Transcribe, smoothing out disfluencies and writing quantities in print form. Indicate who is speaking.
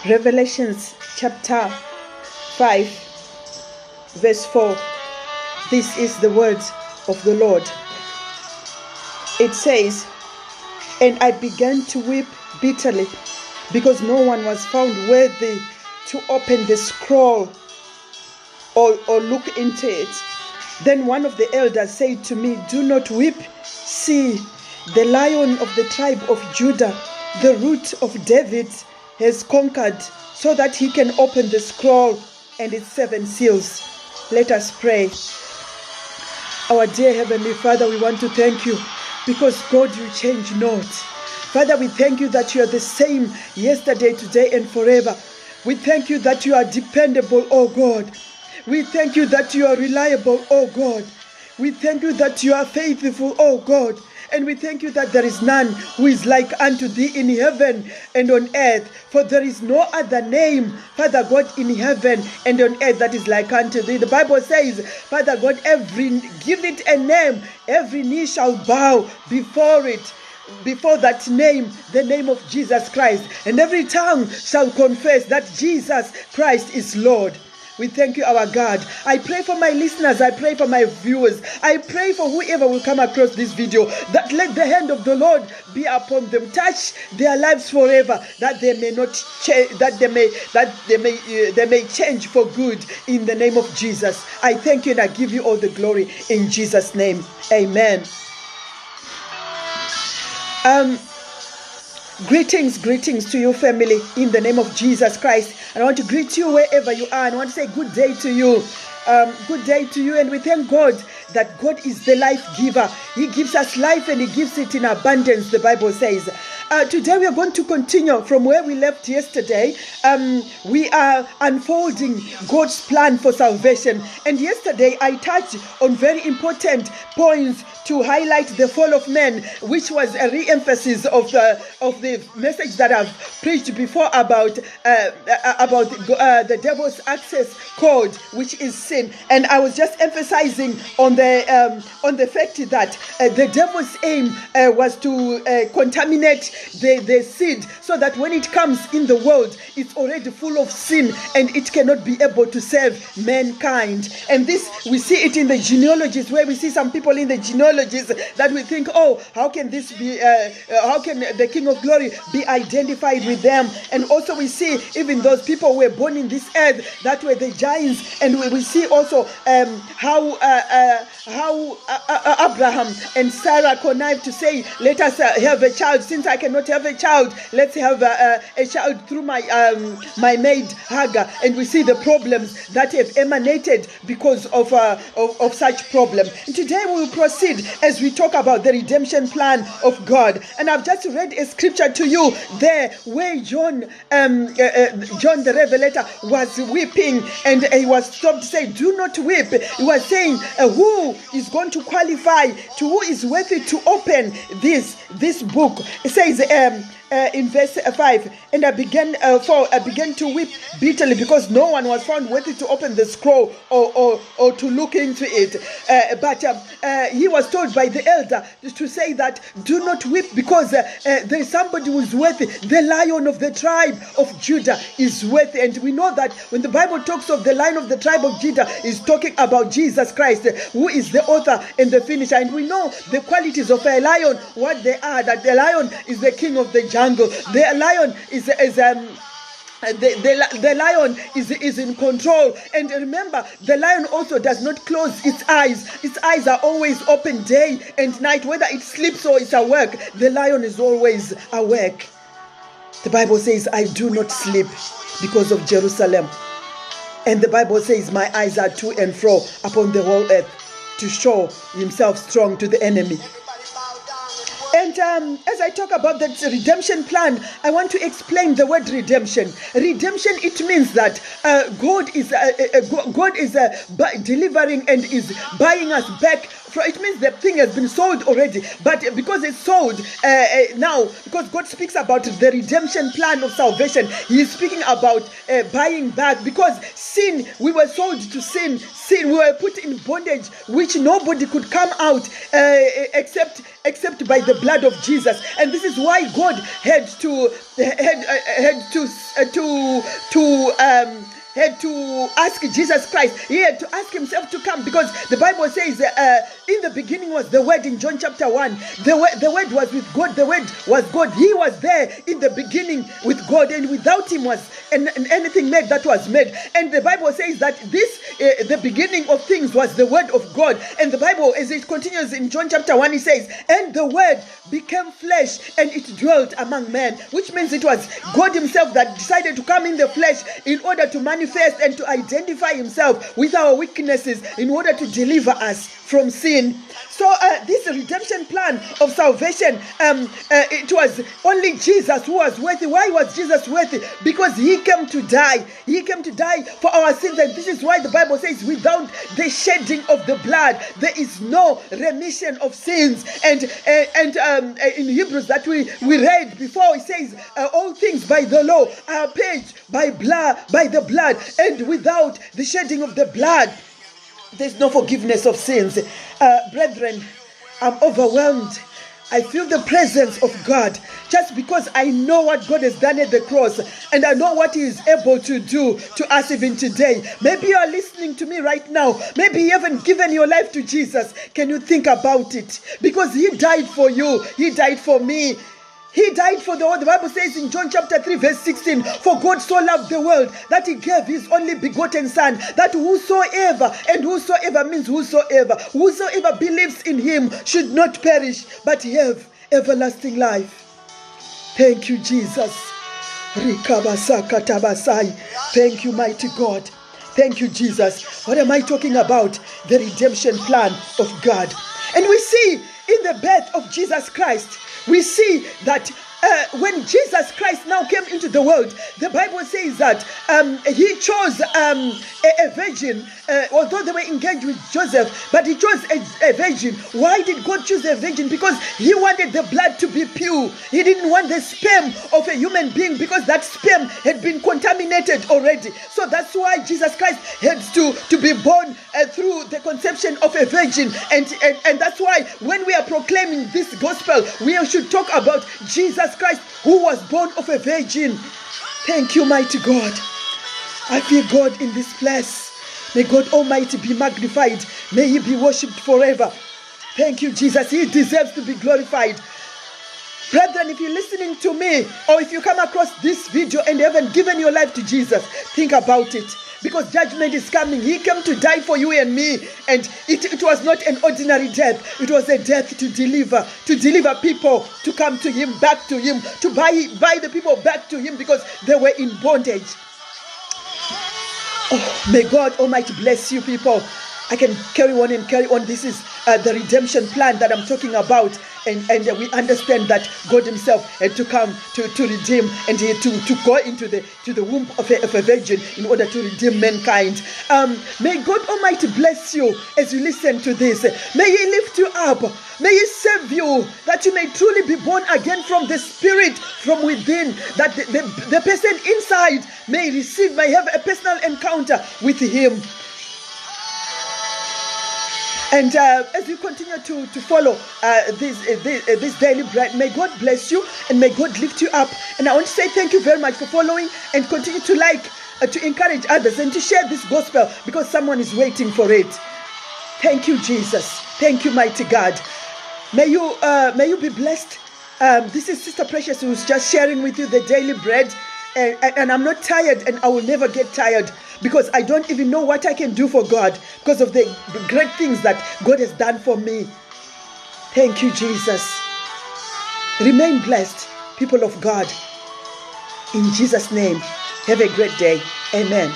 Speaker 1: Revelations chapter 5, verse 4. This is the words of the Lord. It says, "And I began to weep bitterly, because no one was found worthy to open the scroll or look into it. Then one of the elders said to me, 'Do not weep. See, the Lion of the tribe of Judah, the Root of David, has conquered, so that he can open the scroll and its 7 seals.'" Let us pray. Our dear Heavenly Father, we want to thank you because, God, you change not. Father, we thank you that you are the same yesterday, today, and forever. We thank you that you are dependable, oh God. We thank you that you are reliable, oh God. We thank you that you are faithful, oh God. And we thank you that there is none who is like unto thee in heaven and on earth. For there is no other name, Father God, in heaven and on earth that is like unto thee. The Bible says, Father God, give it a name. Every knee shall bow before it. Before that name, the name of Jesus Christ. And every tongue shall confess that Jesus Christ is Lord. We thank you, our God. I pray for my listeners. I pray for my viewers. I pray for whoever will come across this video, that let the hand of the Lord be upon them. Touch their lives forever, that they may not change, that they may change for good in the name of Jesus. I thank you and I give you all the glory in Jesus' name. Amen. Greetings to you, family, in the name of Jesus Christ. And I want to greet you wherever you are, and I want to say good day to you. Good day to you, and we thank God that God is the life giver. He gives us life and He gives it in abundance, the Bible says. Today we are going to continue from where we left yesterday. We are unfolding God's plan for salvation. And yesterday I touched on very important points to highlight the fall of man, which was a re-emphasis of the message that I've preached before about the devil's access code, which is sin. And I was just emphasizing on the fact that the devil's aim was to contaminate the seed, so that when it comes in the world, it's already full of sin and it cannot be able to save mankind. And this, we see it in the genealogies, where we see some people in the genealogies that we think, oh, how can this be, how can the King of Glory be identified with them? And also we see even those people who were born in this earth, that were the giants. And we see also how Abraham and Sarah connived to say, let us have a child. Since I cannot have a child, let's have a child through my maid Hagar. And we see the problems that have emanated because of such problem. And today we will proceed as we talk about the redemption plan of God. And I've just read a scripture to you there where John the Revelator was weeping, and he was stopped to say, do not weep. He was saying, who is going to qualify, to who is worthy to open this book? It says in verse 5, and I began to weep bitterly, because no one was found worthy to open the scroll or to look into it. But he was told by the elder to say that do not weep, because there is somebody who is worthy. The Lion of the tribe of Judah is worthy. And we know that when the Bible talks of the Lion of the tribe of Judah, is talking about Jesus Christ, who is the author and the finisher. And we know the qualities of a lion, what they are, that the lion is the king of the jungle. The lion the lion is in control. And remember, the lion also does not close its eyes. Its eyes are always open day and night. Whether it sleeps or it's awake, the lion is always awake. The Bible says, I do not sleep because of Jerusalem. And the Bible says, my eyes are to and fro upon the whole earth, to show himself strong to the enemy. And as I talk about the redemption plan, I want to explain the word redemption. Redemption, it means that God is delivering and is buying us back it means the thing has been sold already. But because it's sold now, because God speaks about the redemption plan of salvation, He is speaking about buying back. Because sin, we were sold to sin. Sin, we were put in bondage, which nobody could come out except by the blood of Jesus. And this is why God had to ask Jesus Christ. He had to ask himself to come, because the Bible says in the beginning was the Word. In John chapter 1, the Word was with God. The Word was God. He was there in the beginning with God, and without him was anything made that was made. And the Bible says that this the beginning of things was the Word of God. And the Bible, as it continues in John chapter 1, it says, and the Word became flesh and it dwelt among men, which means it was God himself that decided to come in the flesh in order to manifest and to identify himself with our weaknesses, in order to deliver us from sin. So this redemption plan of salvation, it was only Jesus who was worthy. Why was Jesus worthy? Because he came to die. He came to die for our sins. And this is why the Bible says, without the shedding of the blood, there is no remission of sins. And in Hebrews that we read before, it says, all things by the law are paid by the blood. And without the shedding of the blood, there's no forgiveness of sins. Brethren, I'm overwhelmed. I feel the presence of God just because I know what God has done at the cross, and I know what he is able to do to us even today. Maybe you are listening to me right now. Maybe you haven't given your life to Jesus. Can you think about it? Because he died for you. He died for me. He died for the world. The Bible says in John chapter 3 verse 16, for God so loved the world that he gave his only begotten son, that whosoever, and whosoever means whosoever believes in him should not perish but have everlasting life. Thank you, Jesus. Thank you, mighty God. Thank you, Jesus. What am I talking about? The redemption plan of God. And we see in the birth of Jesus Christ, we see that when Jesus Christ now came into the world, the Bible says that he chose a virgin, although they were engaged with Joseph, but he chose a virgin. Why did God choose a virgin? Because he wanted the blood to be pure. He didn't want the sperm of a human being, because that sperm had been contaminated already. So that's why Jesus Christ had to be born through the conception of a virgin. And that's why when we are proclaiming this gospel, we should talk about Jesus Christ, who was born of a virgin. Thank you, mighty God. I feel God in this place. May God Almighty be magnified. May he be worshipped forever. Thank you, Jesus. He deserves to be glorified. Brethren, if you're listening to me, or if you come across this video and you haven't given your life to Jesus, think about it. Because judgment is coming. He came to die for you and me. And it was not an ordinary death. It was a death to deliver people to come to him, back to him, to buy the people back to him, because they were in bondage. Oh, may God Almighty bless you, people. I can carry on. This is the redemption plan that I'm talking about. And we understand that God himself had to come to redeem, and he had to go into the womb of a virgin in order to redeem mankind. May God Almighty bless you as you listen to this. May he lift you up. May he save you, that you may truly be born again from the Spirit from within, that the person inside may have a personal encounter with him. And as you continue to follow this daily bread, may God bless you and may God lift you up. And I want to say thank you very much for following, and continue to encourage others and to share this gospel, because someone is waiting for it. Thank you, Jesus. Thank you, mighty God. May you be blessed. This is Sister Precious, who's just sharing with you the daily bread. And I'm not tired, and I will never get tired, because I don't even know what I can do for God because of the great things that God has done for me. Thank you, Jesus. Remain blessed, people of God. In Jesus' name, have a great day. Amen.